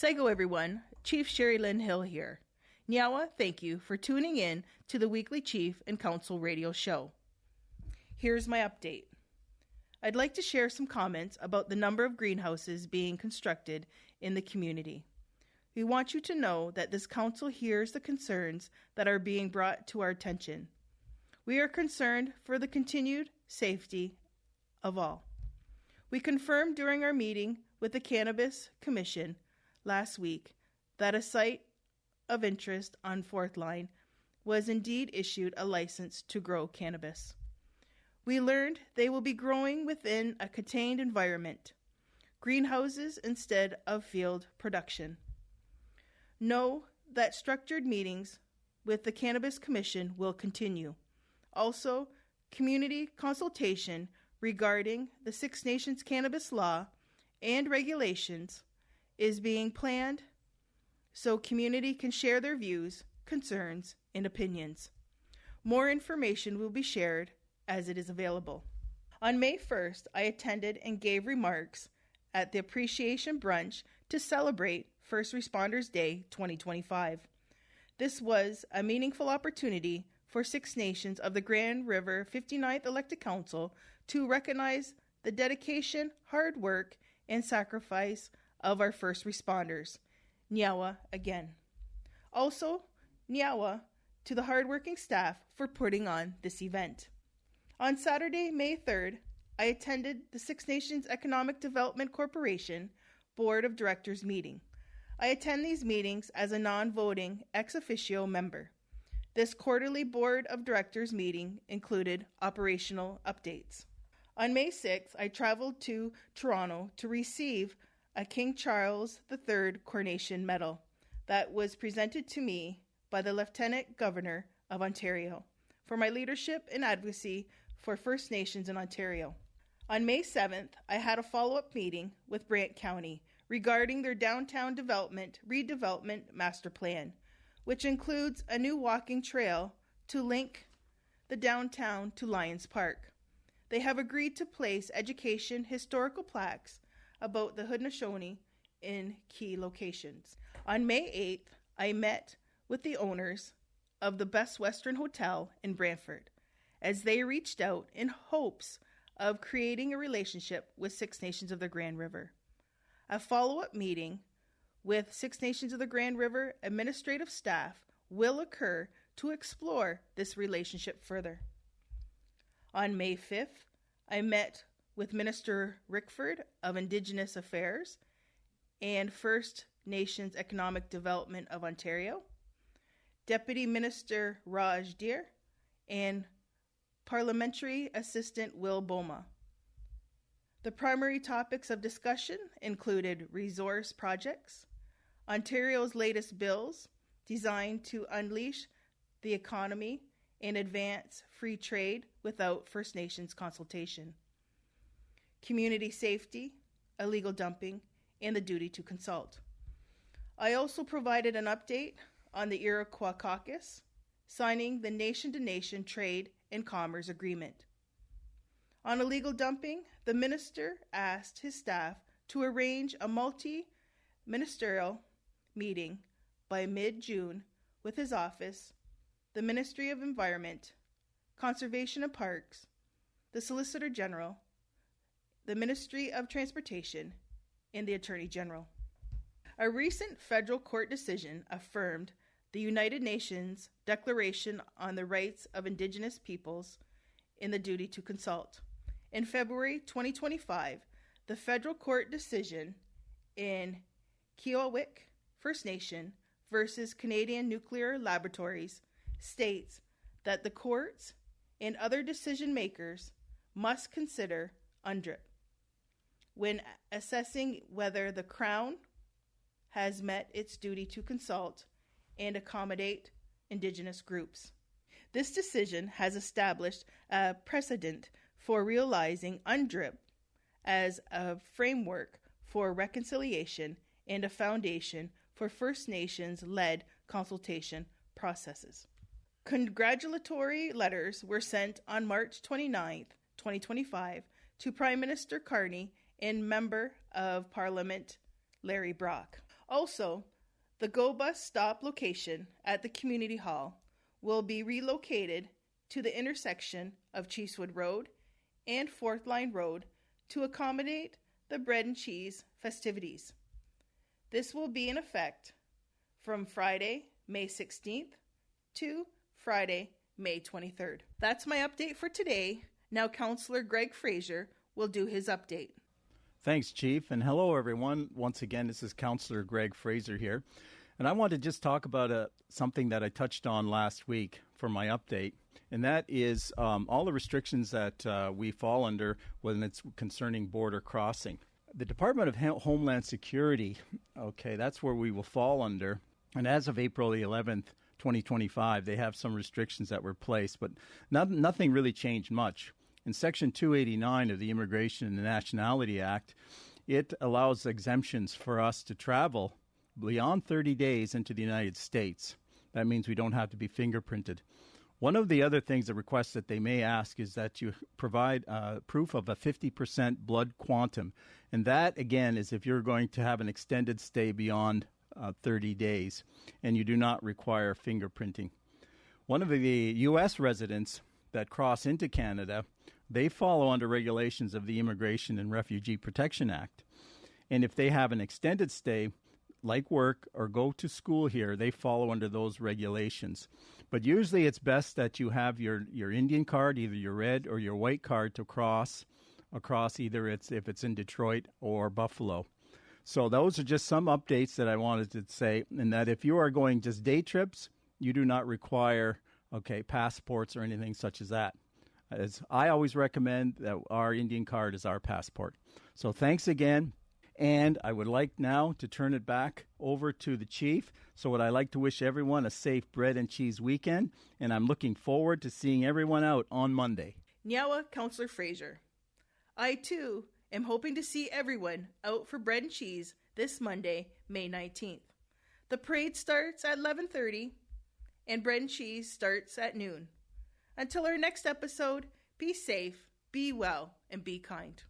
Sego everyone, Chief Sherry Lynn Hill here. Nyawa, thank you for tuning in to the weekly Chief and Council radio show. Here's my update. I'd like to share some comments about the number of greenhouses being constructed in the community. We want you to know that this council hears the concerns that are being brought to our attention. We are concerned for the continued safety of all. We confirmed during our meeting with the Cannabis Commission last week that a site of interest on 4th Line was indeed issued a license to grow cannabis. We learned they will be growing within a contained environment, greenhouses instead of field production. Know that structured meetings with the Cannabis Commission will continue. Also, community consultation regarding the Six Nations cannabis law and regulations is being planned so community can share their views, concerns, and opinions. More information will be shared as it is available. On May 1st, I attended and gave remarks at the Appreciation Brunch to celebrate First Responders Day 2025. This was a meaningful opportunity for Six Nations of the Grand River 59th Elected Council to recognize the dedication, hard work, and sacrifice of our first responders. Nyawa again. Also, Nyawa to the hardworking staff for putting on this event. On Saturday, May 3rd, I attended the Six Nations Economic Development Corporation Board of Directors meeting. I attend these meetings as a non-voting ex officio member. This quarterly Board of Directors meeting included operational updates. On May 6th, I traveled to Toronto to receive a King Charles III Coronation Medal that was presented to me by the Lieutenant Governor of Ontario for my leadership and advocacy for First Nations in Ontario. On May 7th, I had a follow-up meeting with Brant County regarding their downtown redevelopment master plan, which includes a new walking trail to link the downtown to Lions Park. They have agreed to place education historical plaques about the Haudenosaunee in key locations. On May 8th, I met with the owners of the Best Western Hotel in Brantford as they reached out in hopes of creating a relationship with Six Nations of the Grand River. A follow-up meeting with Six Nations of the Grand River administrative staff will occur to explore this relationship further. On May 5th, I met with Minister Rickford of Indigenous Affairs and First Nations Economic Development of Ontario, Deputy Minister Raj Deer, and Parliamentary Assistant Will Boma. The primary topics of discussion included resource projects, Ontario's latest bills designed to unleash the economy and advance free trade without First Nations consultation, community safety, illegal dumping, and the duty to consult. I also provided an update on the Iroquois Caucus signing the nation-to-nation trade and commerce agreement. On illegal dumping, the minister asked his staff to arrange a multi-ministerial meeting by mid-June with his office, the Ministry of Environment, Conservation and Parks, the Solicitor General, the Ministry of Transportation, and the Attorney General. A recent federal court decision affirmed the United Nations Declaration on the Rights of Indigenous Peoples in the duty to consult. In February 2025, the federal court decision in Kiowik First Nation versus Canadian Nuclear Laboratories states that the courts and other decision makers must consider UNDRIP when assessing whether the Crown has met its duty to consult and accommodate Indigenous groups. This decision has established a precedent for realizing UNDRIP as a framework for reconciliation and a foundation for First Nations-led consultation processes. Congratulatory letters were sent on March 29, 2025, to Prime Minister Carney and Member of Parliament Larry Brock. Also, the Go Bus stop location at the Community Hall will be relocated to the intersection of Chiefswood Road and 4th Line Road to accommodate the bread and cheese festivities. This will be in effect from Friday, May 16th to Friday, May 23rd. That's my update for today. Now Councillor Greg Fraser will do his update. Thanks, Chief, and hello, everyone. Once again, this is Councillor Greg Fraser here, and I want to just talk about something that I touched on last week for my update, and that is all the restrictions that we fall under when it's concerning border crossing. The Department of Homeland Security, okay, that's where we will fall under, and as of April the 11th, 2025, they have some restrictions that were placed, but nothing really changed much. In Section 289 of the Immigration and Nationality Act, it allows exemptions for us to travel beyond 30 days into the United States. That means we don't have to be fingerprinted. One of the other things, the requests that they may ask is that you provide proof of a 50% blood quantum. And that, again, is if you're going to have an extended stay beyond 30 days, and you do not require fingerprinting. One of the U.S. residents that cross into Canada, they follow under regulations of the Immigration and Refugee Protection Act. And if they have an extended stay, like work or go to school here, they follow under those regulations. But usually it's best that you have your Indian card, either your red or your white card, to cross either if it's in Detroit or Buffalo. So those are just some updates that I wanted to say, and that if you are going just day trips, you do not require passports or anything such as that. As I always recommend, that our Indian card is our passport. So thanks again, and I would like now to turn it back over to the Chief. So would I like to wish everyone a safe bread and cheese weekend, and I'm looking forward to seeing everyone out on Monday. Nyawa, Councillor Fraser. I, too, am hoping to see everyone out for bread and cheese this Monday, May 19th. The parade starts at 11:30, and bread and cheese starts at noon. Until our next episode, be safe, be well, and be kind.